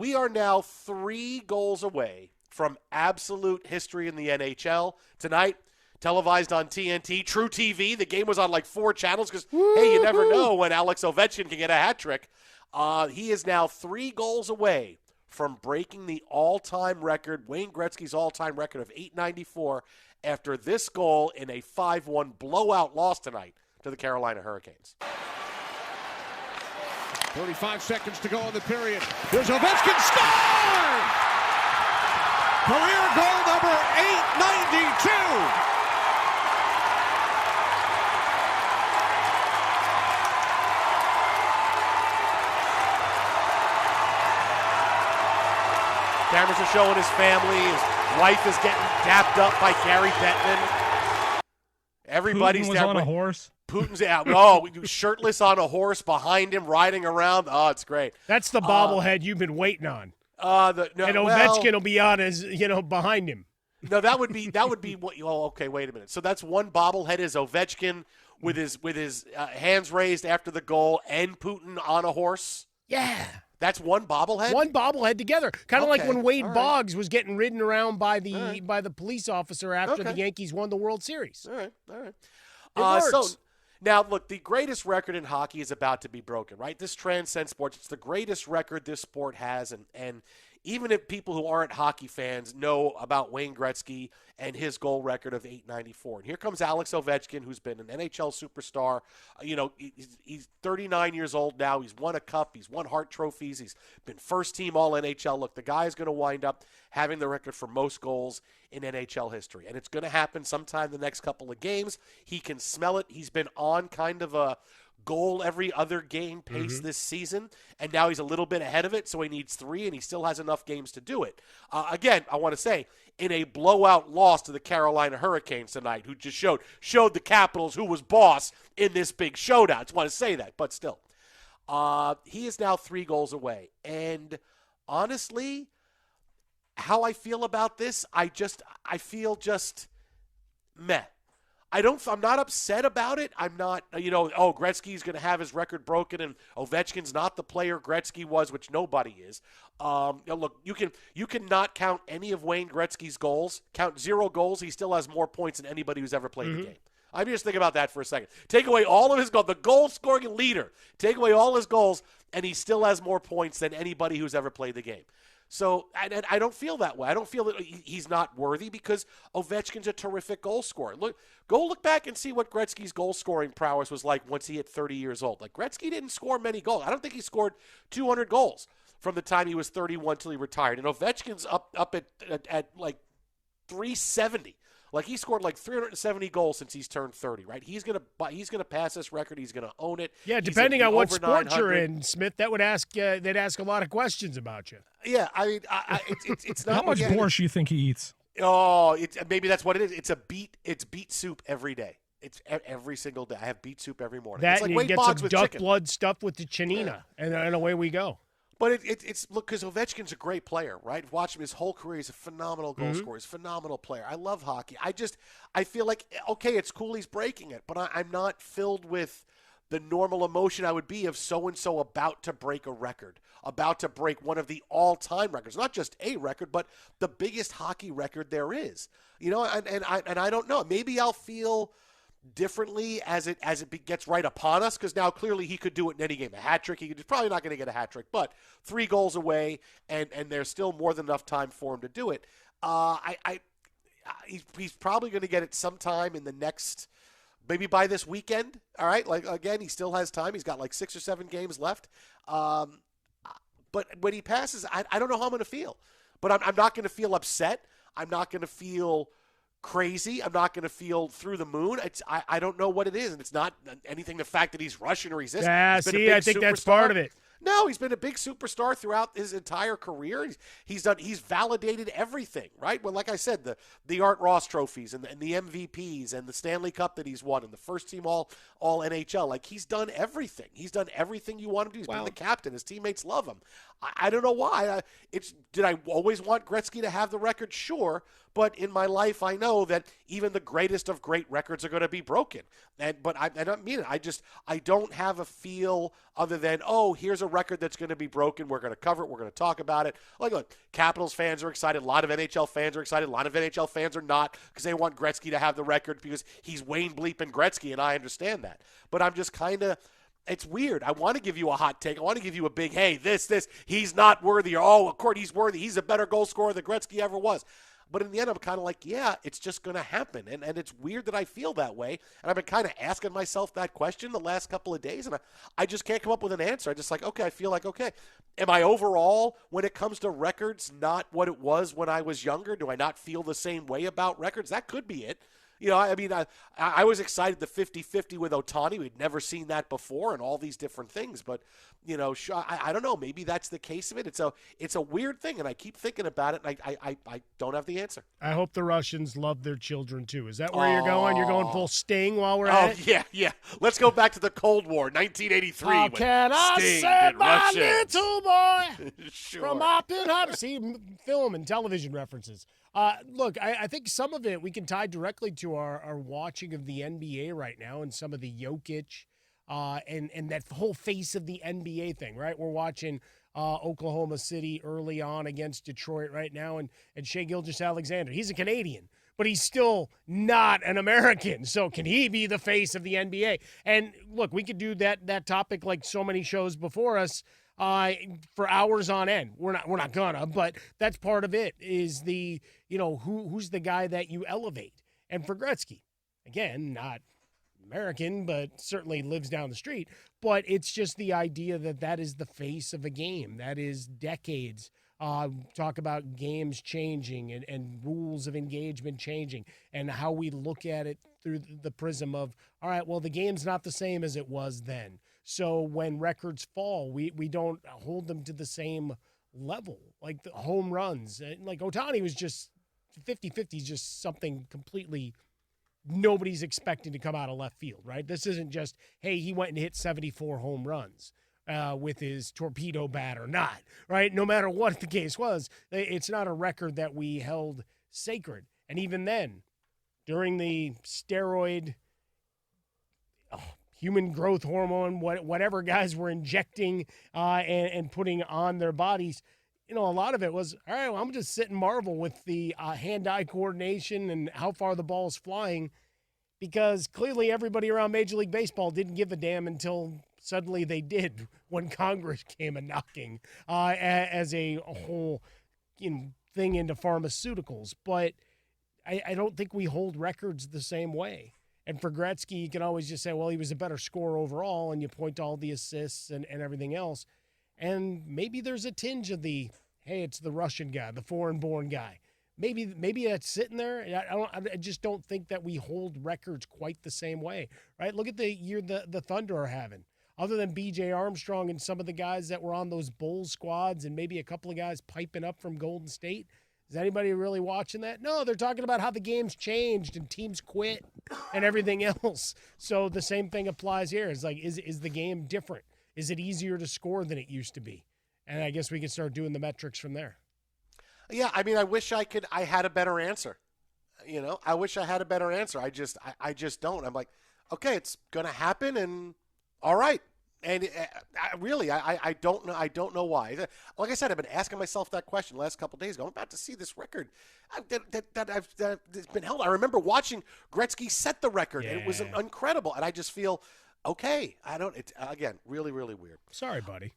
We are now 3 goals away from absolute history in the NHL. Tonight, televised on TNT, True TV. The game was on like 4 channels because, hey, you never know when Alex Ovechkin can get a hat trick. He is now 3 goals away from breaking the all-time record, Wayne Gretzky's all-time record of .894, after this goal in a 5-1 blowout loss tonight to the Carolina Hurricanes. 35 seconds to go in the period. Here's Ovechkin, score! Career goal number 892. Cameras are showing his family. His wife is getting dapped up by Gary Bettman. Everybody's Putin was on a horse. Putin's out. Oh, shirtless on a horse behind him, riding around. Oh, it's great. That's the bobblehead you've been waiting on. And Ovechkin will be on his, behind him. No, that would be what. Oh, okay. Wait a minute. So that's one bobblehead is Ovechkin with his hands raised after the goal, and Putin on a horse. Yeah. That's one bobblehead? One bobblehead together. Kind of like when Wade right. Boggs was getting ridden around by the police officer after the Yankees won the World Series. All right. It works. So now, look, the greatest record in hockey is about to be broken, right? This transcends sports. It's the greatest record this sport has, and even if people who aren't hockey fans know about Wayne Gretzky and his goal record of .894. And here comes Alex Ovechkin, who's been an NHL superstar. He's 39 years old now. He's won a cup. He's won Hart trophies. He's been first-team All-NHL. Look, the guy is going to wind up having the record for most goals in NHL history. And it's going to happen sometime the next couple of games. He can smell it. He's been on kind of a goal every other game pace this season, and now he's a little bit ahead of it, so he needs 3, and he still has enough games to do it. Again, I want to say, in a blowout loss to the Carolina Hurricanes tonight, who just showed the Capitals who was boss in this big showdown. I just want to say that, but still. He is now 3 goals away, and honestly, how I feel about this, I feel just meh. I'm not upset about it. I'm not, Gretzky's going to have his record broken, and Ovechkin's not the player Gretzky was, which nobody is. Look, you can not count any of Wayne Gretzky's goals. Count 0 goals. He still has more points than anybody who's ever played the game. I mean, just think about that for a second. Take away all of his goals, the goal-scoring leader. Take away all his goals, and he still has more points than anybody who's ever played the game. So I don't feel that way. I don't feel that he's not worthy because Ovechkin's a terrific goal scorer. Go look back and see what Gretzky's goal scoring prowess was like once he hit 30 years old. Like, Gretzky didn't score many goals. I don't think he scored 200 goals from the time he was 31 till he retired. And Ovechkin's up at like 370. Like, he scored like 370 goals since he's turned 30, right? He's gonna pass this record. He's gonna own it. Yeah, depending on what sport you're in, Smith, that would they'd ask a lot of questions about you. Yeah, I mean, it's not. How much borscht do you think he eats? Oh, maybe that's what it is. It's beet soup every day. It's every single day. I have beet soup every morning. That it's like and you get Boggs some with duck chicken. blood stuffed with the chinina, and away we go. But it's look, because Ovechkin's a great player, right? Watch him his whole career. He's a phenomenal goal scorer. He's a phenomenal player. I love hockey. I feel like, okay, it's cool he's breaking it, but I'm not filled with the normal emotion I would be of so-and-so about to break a record, about to break one of the all-time records. Not just a record, but the biggest hockey record there is. And I don't know. Maybe I'll feel differently as it gets right upon us, because now clearly he could do it in any game. A hat trick, he's probably not going to get a hat trick, but 3 goals away, and there's still more than enough time for him to do it. He's probably going to get it sometime in the next, maybe by this weekend. All right, like, again, he still has time. He's got like 6 or 7 games left. But when he passes, I don't know how I'm going to feel. But I'm not going to feel upset. I'm not going to feel crazy. I'm not going to feel through the moon. I don't know what it is, and it's not anything. The fact that he's Russian or he's this. Yeah, see, I think that's part of it. No, he's been a big superstar throughout his entire career. He's validated everything, right? Well, like I said, the Art Ross trophies and the MVPs and the Stanley Cup that he's won and the first team all NHL. Like, he's done everything. He's done everything you want him to do. He's been the captain. His teammates love him. I don't know why. Did I always want Gretzky to have the record? Sure. But in my life, I know that even the greatest of great records are going to be broken. But I don't mean it. I don't have a feel other than, oh, here's a record that's going to be broken. We're going to cover it. We're going to talk about it. Look, Capitals fans are excited. A lot of NHL fans are excited. A lot of NHL fans are not because they want Gretzky to have the record because he's Wayne Bleeping Gretzky, and I understand that. But I'm just kind of, it's weird. I want to give you a hot take. I want to give you a big, hey, this, he's not worthy. Or, oh, of course he's worthy. He's a better goal scorer than Gretzky ever was. But in the end, I'm kind of like, yeah, it's just going to happen. And it's weird that I feel that way. And I've been kind of asking myself that question the last couple of days, and I just can't come up with an answer. I'm just like, okay, I feel like, okay. Am I overall, when it comes to records, not what it was when I was younger? Do I not feel the same way about records? That could be it. I mean, I was excited the 50-50 with Ohtani. We'd never seen that before and all these different things. But, I don't know. Maybe that's the case of it. It's a weird thing, and I keep thinking about it, and I don't have the answer. I hope the Russians love their children, too. Is that where you're going? You're going full Sting while we're at it? Yeah. Let's go back to the Cold War, 1983. How can I send my little boy sure. from Oppenheimer? See, film and television references. Look, I think some of it we can tie directly to our watching of the NBA right now and some of the Jokic and that whole face of the NBA thing, right? We're watching Oklahoma City early on against Detroit right now, and Shai Gilgeous-Alexander. He's a Canadian, but he's still not an American. So can he be the face of the NBA? And look, we could do that topic like so many shows before us. For hours on end. We're not gonna, but that's part of it is the, who's the guy that you elevate. And for Gretzky, again, not American, but certainly lives down the street, but it's just the idea that is the face of a game. That is decades. Talk about games changing and rules of engagement changing and how we look at it through the prism of, all right, well, the game's not the same as it was then. So when records fall, we don't hold them to the same level. Like the home runs. Like Ohtani was just 50-50 is just something completely nobody's expecting to come out of left field, right? This isn't just, hey, he went and hit 74 home runs with his torpedo bat or not, right? No matter what the case was, it's not a record that we held sacred. And even then, during the steroid human growth hormone, whatever guys were injecting and putting on their bodies, a lot of it was, all right, well, I'm just sit and marvel with the hand-eye coordination and how far the ball is flying, because clearly everybody around Major League Baseball didn't give a damn until suddenly they did when Congress came a knocking as a whole thing into pharmaceuticals. But I don't think we hold records the same way. And for Gretzky, you can always just say, well, he was a better scorer overall, and you point to all the assists and everything else. And maybe there's a tinge of the, hey, it's the Russian guy, the foreign-born guy. Maybe that's sitting there. I just don't think that we hold records quite the same way, right? Look at the year the Thunder are having. Other than B.J. Armstrong and some of the guys that were on those Bulls squads and maybe a couple of guys piping up from Golden State, is anybody really watching that? No, they're talking about how the game's changed and teams quit and everything else. So the same thing applies here. It's like, is the game different? Is it easier to score than it used to be? And I guess we can start doing the metrics from there. Yeah, I mean, I wish I had a better answer. I wish I had a better answer. I just don't. I'm like, okay, it's going to happen, and all right. And I don't know. I don't know why. Like I said, I've been asking myself that question the last couple of days. I'm about to see this record that's been held. I remember watching Gretzky set the record, and it was incredible. And I just feel, okay, it's again really, really weird. Sorry, buddy.